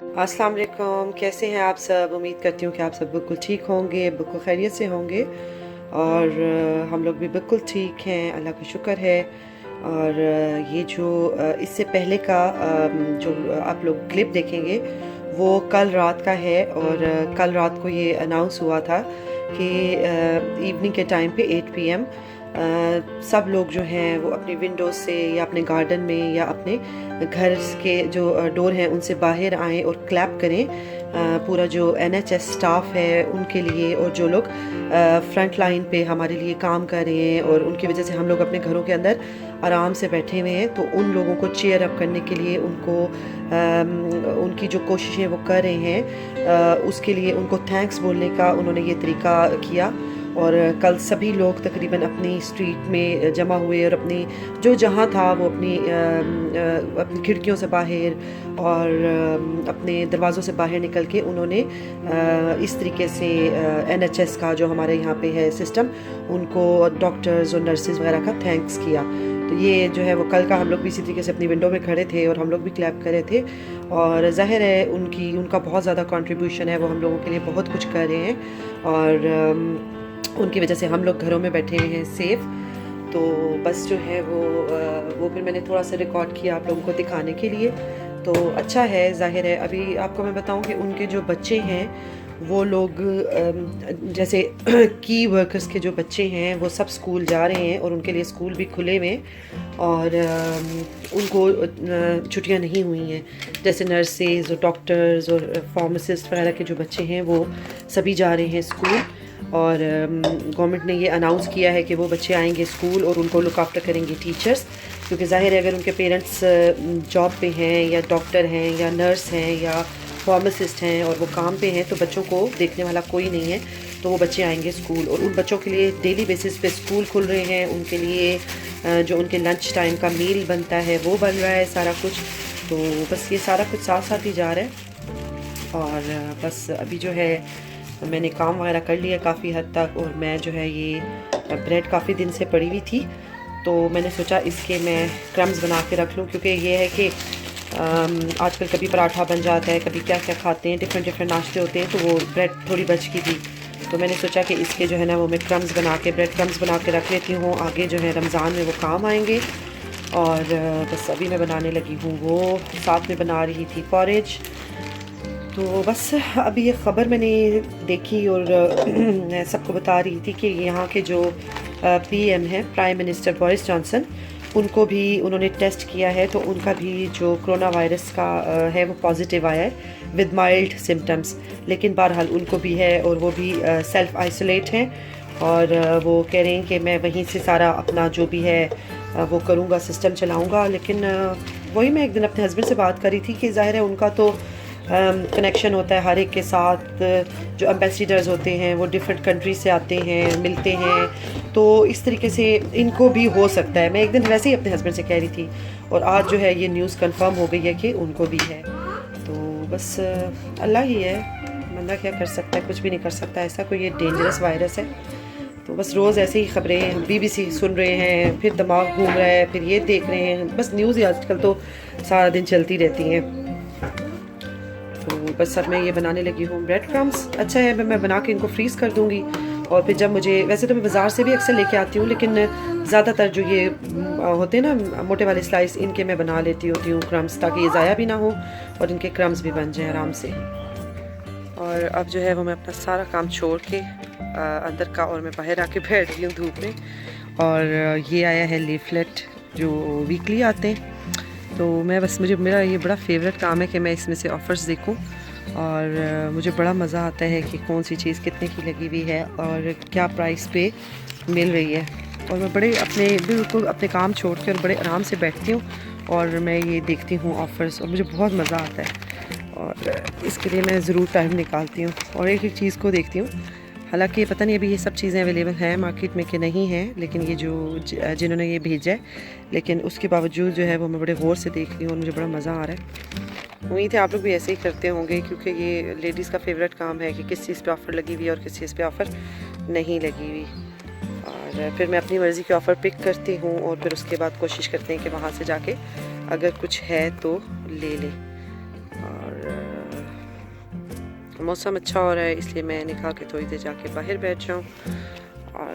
अस्सलाम वालेकुम, कैसे हैं आप सब। उम्मीद करती हूँ कि आप सब बिल्कुल ठीक होंगे, बिल्कुल खैरियत से होंगे। और हम लोग भी बिल्कुल ठीक हैं, अल्लाह का शुक्र है। और ये जो इससे पहले का जो आप लोग क्लिप देखेंगे वो कल रात का है। और कल रात को ये अनाउंस हुआ था कि इवनिंग के टाइम पे 8 PM सब लोग जो हैं वो अपनी विंडोज से या अपने गार्डन में या अपने घर के जो डोर हैं उनसे बाहर आएँ और क्लैप करें पूरा जो NHS स्टाफ है उनके लिए, और जो लोग फ्रंट लाइन पे हमारे लिए काम कर रहे हैं और उनकी वजह से हम लोग अपने घरों के अंदर आराम से बैठे हुए हैं, तो उन लोगों को चीयर अप करने के लिए उनको उनकी जो कोशिशें वो कर रहे हैं उसके लिए उनको थैंक्स बोलने का उन्होंने ये तरीका किया। और कल सभी लोग तकरीबन अपनी स्ट्रीट में जमा हुए और अपनी जो जहाँ था वो अपनी खिड़कियों से बाहर और अपने दरवाज़ों से बाहर निकल के उन्होंने इस तरीके से NHS का जो हमारे यहाँ पे है सिस्टम, उनको डॉक्टर्स और नर्सेज वगैरह का थैंक्स किया। तो ये जो है वो कल का हम लोग भी इसी तरीके से अपनी विंडो में खड़े थे और हम लोग भी क्लैप कर रहे थे। और ज़ाहिर है उनका बहुत ज़्यादा कंट्रीब्यूशन है, वो हम लोगों के लिए बहुत कुछ कर रहे हैं और उनकी वजह से हम लोग घरों में बैठे हुए हैं सेफ़। तो बस जो है वो फिर मैंने थोड़ा सा रिकॉर्ड किया आप लोगों को दिखाने के लिए। तो अच्छा है, ज़ाहिर है। अभी आपको मैं बताऊं कि उनके जो बच्चे हैं वो लोग जैसे की वर्कर्स के जो बच्चे हैं वो सब स्कूल जा रहे हैं और उनके लिए स्कूल भी खुले हुए और उनको छुट्टियां नहीं हुई हैं। जैसे नर्सेज और डॉक्टर्स और फार्मासिस्ट वगैरह के जो बच्चे हैं वो सभी जा रहे हैं स्कूल। और गवर्नमेंट ने ये अनाउंस किया है कि वो बच्चे आएंगे स्कूल और उनको लुक आफ्टर करेंगे टीचर्स, क्योंकि ज़ाहिर है अगर उनके पेरेंट्स जॉब पे हैं या डॉक्टर हैं या नर्स हैं या फार्मासिस्ट हैं और वो काम पे हैं तो बच्चों को देखने वाला कोई नहीं है, तो वो बच्चे आएंगे स्कूल। और उन बच्चों के लिए डेली बेसिस पे स्कूल खुल रहे हैं, उनके लिए जो उनके लंच टाइम का मील बनता है वो बन रहा है सारा कुछ। तो बस ये सारा कुछ साथ साथ ही जा रहा है। और बस अभी जो है मैंने काम वगैरह कर लिया काफ़ी हद तक, और मैं जो है ये ब्रेड काफ़ी दिन से पड़ी हुई थी तो मैंने सोचा इसके मैं क्रम्स बना के रख लूँ, क्योंकि ये है कि आजकल कभी पराठा बन जाता है, कभी क्या क्या खाते हैं, डिफरेंट नाश्ते होते हैं, तो वो ब्रेड थोड़ी बच की थी तो मैंने सोचा कि इसके जो है ना वो मैं क्रम्स बना के ब्रेड क्रम्स बना के रख लेती हूँ, आगे जो है रमज़ान में वो काम आएंगे। और बस अभी मैं बनाने लगी हूँ, वो साथ में बना रही थी पॉरेज। तो बस अभी ये ख़बर मैंने देखी और मैं सबको बता रही थी कि यहाँ के जो PM हैं, प्राइम मिनिस्टर बोरिस जॉनसन, उनको भी उन्होंने टेस्ट किया है तो उनका भी जो कोरोना वायरस का है वो पॉजिटिव आया है विद माइल्ड सिम्टम्स, लेकिन बहरहाल उनको भी है और वो भी सेल्फ़ आइसोलेट हैं। और वो कह रहे हैं कि मैं वहीं से सारा अपना जो भी है वो करूँगा, सिस्टम चलाऊँगा। लेकिन वही मैं एक दिन अपने हस्बैंड से बात करी थी कि ज़ाहिर है उनका तो कनेक्शन होता है हर एक के साथ, जो एम्बेसडर्स होते हैं वो डिफरेंट कंट्री से आते हैं, मिलते हैं, तो इस तरीके से इनको भी हो सकता है। मैं एक दिन वैसे ही अपने हस्बैंड से कह रही थी और आज जो है ये न्यूज़ कंफर्म हो गई है कि उनको भी है। तो बस अल्लाह ही है, बंदा क्या कर सकता है, कुछ भी नहीं कर सकता, ऐसा कोई ये डेंजरस वायरस है। तो बस रोज़ ऐसे ही ख़बरें BBC सुन रहे हैं, फिर दिमाग घूम रहा है, फिर ये देख रहे हैं, बस न्यूज़ ही आजकल तो सारा दिन चलती रहती हैं। तो बस अब मैं ये बनाने लगी हूँ ब्रेड क्रम्स। अच्छा है, मैं बना के इनको फ्रीज़ कर दूँगी और फिर जब मुझे, वैसे तो मैं बाज़ार से भी अक्सर लेके आती हूँ, लेकिन ज़्यादातर जो ये होते हैं ना मोटे वाले स्लाइस, इनके मैं बना लेती होती हूँ क्रम्स, ताकि ये ज़ाया भी ना हो और इनके क्रम्स भी बन जाएँ आराम से। और अब जो है वो मैं अपना सारा काम छोड़ के अंदर का और मैं बाहर आके बैठ गई हूँ धूप में। और ये आया है लीफलेट जो वीकली आते हैं, तो मेरा ये बड़ा फेवरेट काम है कि मैं इसमें से ऑफ़र्स देखूं और मुझे बड़ा मज़ा आता है कि कौन सी चीज़ कितने की लगी हुई है और क्या प्राइस पे मिल रही है। और मैं बिल्कुल अपने काम छोड़ के और बड़े आराम से बैठती हूँ और मैं ये देखती हूँ ऑफ़र्स, और मुझे बहुत मज़ा आता है और इसके लिए मैं ज़रूर टाइम निकालती हूँ और एक एक चीज़ को देखती हूँ। हालांकि पता नहीं अभी ये सब चीज़ें अवेलेबल हैं मार्केट में कि नहीं हैं, लेकिन ये जो जिन्होंने ये भेजा है, लेकिन उसके बावजूद जो है वो मैं बड़े गौर से देख रही हूँ और मुझे बड़ा मज़ा आ रहा है। उम्मीद है आप लोग भी ऐसे ही करते होंगे, क्योंकि ये लेडीज़ का फेवरेट काम है कि किस चीज़ पे ऑफ़र लगी हुई है और किस चीज़ पे ऑफ़र नहीं लगी हुई। और फिर मैं अपनी मर्ज़ी के ऑफ़र पिक करती हूँ और फिर उसके बाद कोशिश करते हैं कि वहाँ से जाके अगर कुछ है तो ले लें। और मौसम अच्छा हो रहा है, इसलिए मैंने कहा कि थोड़ी देर जाके बाहर बैठ जाऊँ। और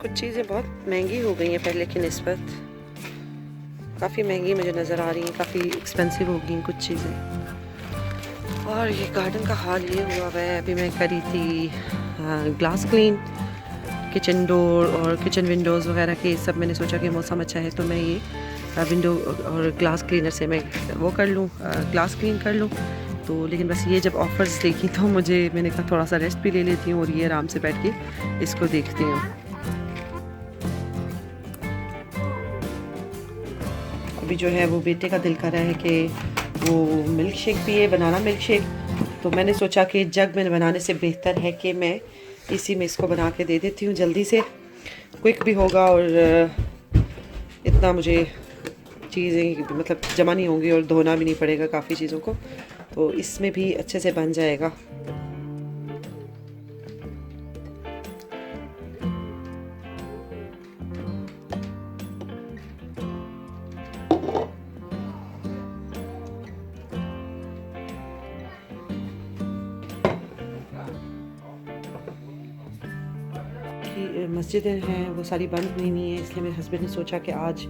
कुछ चीज़ें बहुत महंगी हो गई हैं पहले की निस्बत, काफ़ी महंगी मुझे नज़र आ रही हैं, काफ़ी एक्सपेंसिव हो गई कुछ चीज़ें। और ये गार्डन का हाल ये हुआ है, अभी मैं करी थी ग्लास क्लीन, किचन डोर और किचन विंडोज़ वगैरह के सब। मैंने सोचा कि मौसम अच्छा है तो मैं ये विंडो और ग्लास क्लीनर से मैं वो कर लूँ, ग्लास क्लीन कर लूँ। तो लेकिन बस ये जब ऑफ़र्स देखी तो मैंने कहा थोड़ा सा रेस्ट भी ले लेती हूँ और ये आराम से बैठ के इसको देखती हूँ। अभी जो है वो बेटे का दिल कर रहा है कि वो मिल्क शेक पिए, बनाना मिल्क शेक। तो मैंने सोचा कि जग में बनाने से बेहतर है कि मैं इसी में इसको बना के दे देती हूँ, जल्दी से क्विक भी होगा और इतना मुझे चीज़ें मतलब जमा नहीं होंगी और धोना भी नहीं पड़ेगा काफ़ी चीज़ों को, तो इसमें भी अच्छे से बन जाएगा। मस्जिदें हैं वो सारी बंद हुई हुई हैं, इसलिए मेरे हस्बैंड ने सोचा कि आज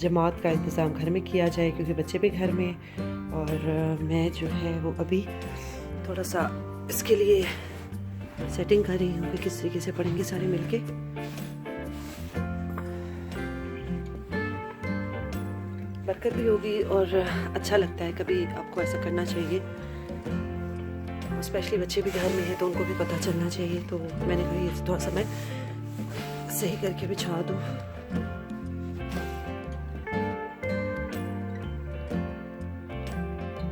जमात का इंतज़ाम घर में किया जाए क्योंकि बच्चे भी घर में। और मैं जो है वो अभी थोड़ा सा इसके लिए सेटिंग कर रही हूँ कि किस तरीके से पढ़ेंगे सारे मिलके। बरकत भी होगी और अच्छा लगता है, कभी आपको ऐसा करना चाहिए। स्पेशली बच्चे भी घर में हैं तो उनको भी पता चलना चाहिए, तो मैंने कहा ये थोड़ा सा मैं सही करके बिछा दूँ।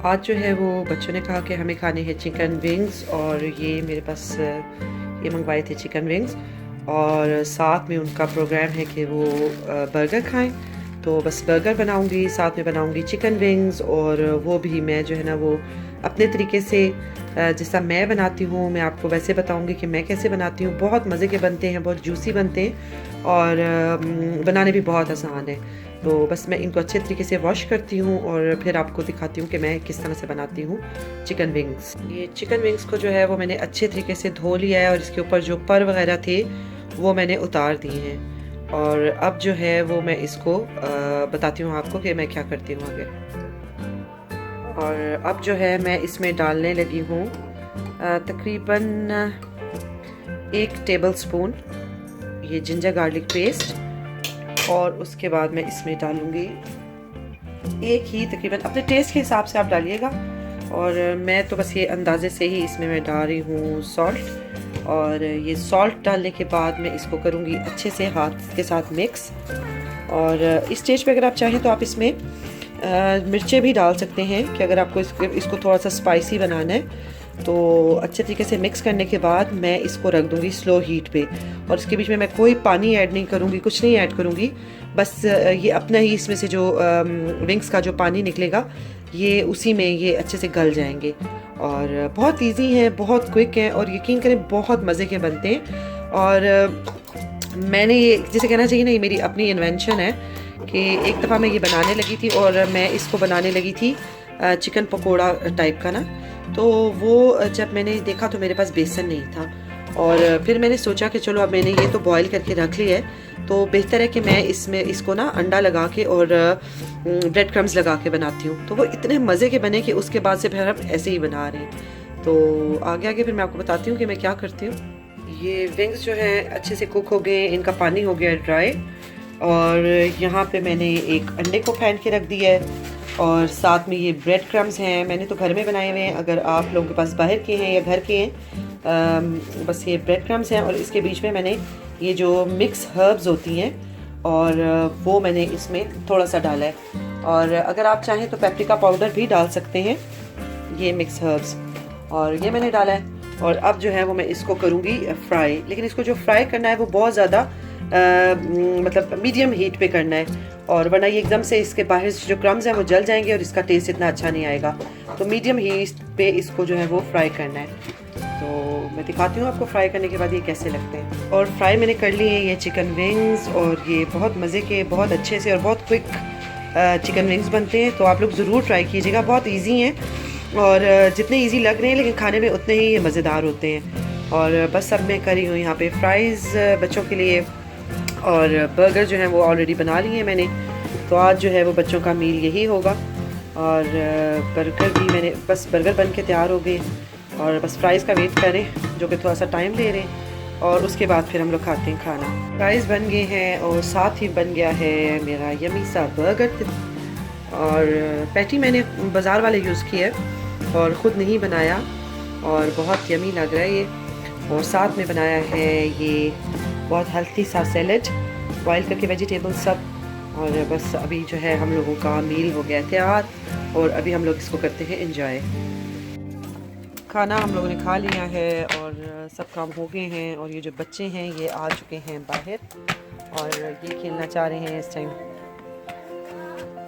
आज जो है वो बच्चों ने कहा कि हमें खाने हैं चिकन विंग्स, और ये मेरे पास ये मंगवाए थे चिकन विंग्स, और साथ में उनका प्रोग्राम है कि वो बर्गर खाएं। तो बस बर्गर बनाऊंगी, साथ में बनाऊंगी चिकन विंग्स, और वो भी मैं जो है ना वो अपने तरीके से जैसा मैं बनाती हूँ मैं आपको वैसे बताऊंगी कि मैं कैसे बनाती हूँ। बहुत मज़े के बनते हैं, बहुत जूसी बनते हैं और बनाने भी बहुत आसान है। तो बस मैं इनको अच्छे तरीके से वॉश करती हूँ और फिर आपको दिखाती हूँ कि मैं किस तरह से बनाती हूँ चिकन विंग्स। ये चिकन विंग्स को जो है वो मैंने अच्छे तरीके से धो लिया है और इसके ऊपर जो पर वगैरह थे वो मैंने उतार दिए हैं। और अब जो है वो मैं इसको बताती हूँ आपको कि मैं क्या करती हूँ आगे। और अब जो है मैं इसमें डालने लगी हूँ तकरीबन 1 टेबल स्पून ये जिंजर गार्लिक पेस्ट, और उसके बाद मैं इसमें डालूँगी एक ही तकरीबन, अपने टेस्ट के हिसाब से आप डालिएगा। और मैं तो बस ये अंदाजे से ही इसमें मैं डाल रही हूँ सॉल्ट, और ये सॉल्ट डालने के बाद मैं इसको करूँगी अच्छे से हाथ के साथ मिक्स। और इस स्टेज पे अगर आप चाहें तो आप इसमें मिर्चें भी डाल सकते हैं कि अगर आपको इसको थोड़ा सा स्पाइसी बनाना है। तो अच्छे तरीके से मिक्स करने के बाद मैं इसको रख दूँगी स्लो हीट पे, और इसके बीच में मैं कोई पानी ऐड नहीं करूँगी, कुछ नहीं ऐड करूँगी। बस ये अपना ही इसमें से जो विंग्स का जो पानी निकलेगा ये उसी में ये अच्छे से गल जाएंगे। और बहुत इजी है, बहुत क्विक है, और यकीन करें बहुत मज़े के बनते हैं। और मैंने ये जैसे कहना चाहिए ना, ये मेरी अपनी इन्वेंशन है कि एक दफ़ा मैं ये बनाने लगी थी, और मैं इसको बनाने लगी थी चिकन पकोड़ा टाइप का ना। तो वो जब मैंने देखा तो मेरे पास बेसन नहीं था, और फिर मैंने सोचा कि चलो अब मैंने ये तो बॉईल करके रख लिया है तो बेहतर है कि मैं इसको ना अंडा लगा के और ब्रेड क्रम्स लगा के बनाती हूँ। तो वो इतने मज़े के बने कि उसके बाद से फिर हम ऐसे ही बना रहे हैं। तो आगे आगे फिर मैं आपको बताती हूँ कि मैं क्या करती हूँ। ये विंग्स जो हैं अच्छे से कुक हो गए, इनका पानी हो गया ड्राई, और यहाँ पे मैंने एक अंडे को फेंट के रख दिया है, और साथ में ये ब्रेड क्रम्स हैं, मैंने तो घर में बनाए हुए हैं। अगर आप लोगों के पास बाहर के हैं या घर के हैं, बस ये ब्रेड क्रम्स हैं। और इसके बीच में मैंने ये जो मिक्स हर्ब्स होती हैं और वो मैंने इसमें थोड़ा सा डाला है, और अगर आप चाहें तो पेपरिका पाउडर भी डाल सकते हैं, ये मिक्स हर्ब्स, और ये मैंने डाला है। और अब जो है वो मैं इसको करूँगी फ्राई, लेकिन इसको जो फ्राई करना है वो बहुत ज़्यादा मतलब मीडियम हीट पे करना है, और वरना ये एकदम से इसके बाहर से जो क्रम्स हैं वो जल जाएंगे और इसका टेस्ट इतना अच्छा नहीं आएगा। तो मीडियम हीट पे इसको जो है वो फ्राई करना है। तो मैं दिखाती हूँ आपको फ्राई करने के बाद ये कैसे लगते हैं। और फ्राई मैंने कर लिए हैं ये चिकन विंग्स, और ये बहुत मज़े के, बहुत अच्छे से और बहुत क्विक चिकन विंग्स बनते हैं। तो आप लोग ज़रूर ट्राई कीजिएगा, बहुत ईजी हैं और जितने इजी लग रहे हैं लेकिन खाने में उतने ही मज़ेदार होते हैं। और बस अब मैं करी हूँ यहाँ पे फ्राइज़ बच्चों के लिए, और बर्गर जो है वो ऑलरेडी बना लिए हैं मैंने। तो आज जो है वो बच्चों का मील यही होगा। और बर्गर भी मैंने, बस बर्गर बन के तैयार हो गए और बस फ्राइज़ का वेट करें जो कि थोड़ा सा टाइम ले रहे हैं, और उसके बाद फिर हम लोग खाते हैं खाना। फ्राइज़ बन गए हैं और साथ ही बन गया है मेरा यमी सा बर्गर। और पैटी मैंने बाज़ार वाले यूज़ किए और ख़ुद नहीं बनाया, और बहुत यमी लग रहा है ये। और साथ में बनाया है ये बहुत हेल्थी सा सैलेड, बॉयल करके वेजिटेबल सब। और बस अभी जो है हम लोगों का मील हो गया तैयार, और अभी हम लोग इसको करते हैं एंजॉय। खाना हम लोगों ने खा लिया है और सब काम हो गए हैं। और ये जो बच्चे हैं ये आ चुके हैं बाहर, और ये खेलना चाह रहे हैं इस टाइम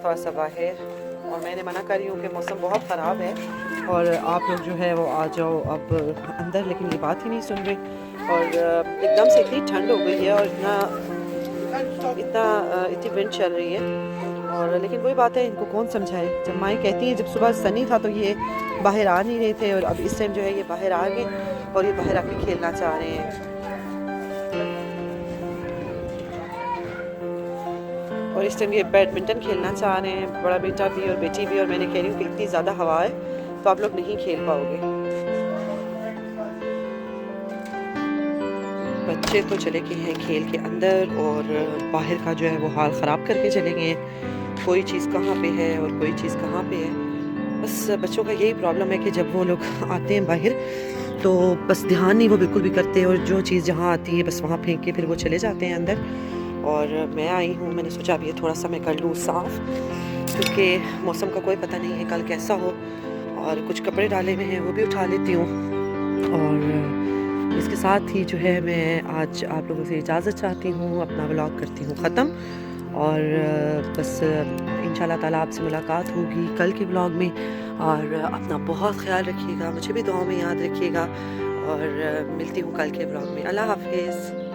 थोड़ा सा बाहर। और मैंने मना कर रही हूँ कि मौसम बहुत ख़राब है और आप लोग जो है वो आ जाओ अब अंदर, लेकिन ये बात ही नहीं सुन रहे। और एकदम से इतनी ठंड हो गई है और इतनी विंड चल रही है। और लेकिन वही बात है, इनको कौन समझाए। जब माएँ कहती हैं, जब सुबह सनी था तो ये बाहर आ नहीं रहे थे, और अब इस टाइम जो है ये बाहर आ गए और ये बाहर आके खेलना चाह रहे हैं। और इस टाइम ये बैडमिंटन खेलना चाह रहे हैं, बड़ा बेटा भी और बेटी भी। और मैंने कह रही हूँ कि इतनी ज़्यादा हवा है तो आप लोग नहीं खेल पाओगे। बच्चे तो चले गए हैं खेल के अंदर, और बाहर का जो है वो हाल ख़राब करके चले गए हैं। कोई चीज़ कहाँ पे है और कोई चीज़ कहाँ पे है। बस बच्चों का यही प्रॉब्लम है कि जब वो लोग आते हैं बाहर तो बस ध्यान नहीं वो बिल्कुल भी करते, और जो चीज़ जहाँ आती है बस वहाँ फेंक के फिर वो चले जाते हैं अंदर। और मैं आई हूँ, मैंने सोचा अभी थोड़ा सा मैं कर लूँ साफ़, क्योंकि मौसम का कोई पता नहीं है कल कैसा हो। और कुछ कपड़े डाले हुए हैं वो भी उठा लेती हूँ। और इसके साथ ही जो है मैं आज आप लोगों से इजाज़त चाहती हूँ, अपना व्लॉग करती हूँ ख़त्म। और बस इंशाल्लाह ताला आपसे मुलाकात होगी कल के व्लॉग में। और अपना बहुत ख्याल रखिएगा, मुझे भी दुआ में याद रखिएगा, और मिलती हूँ कल के व्लॉग में। अल्लाह हाफ़िज़।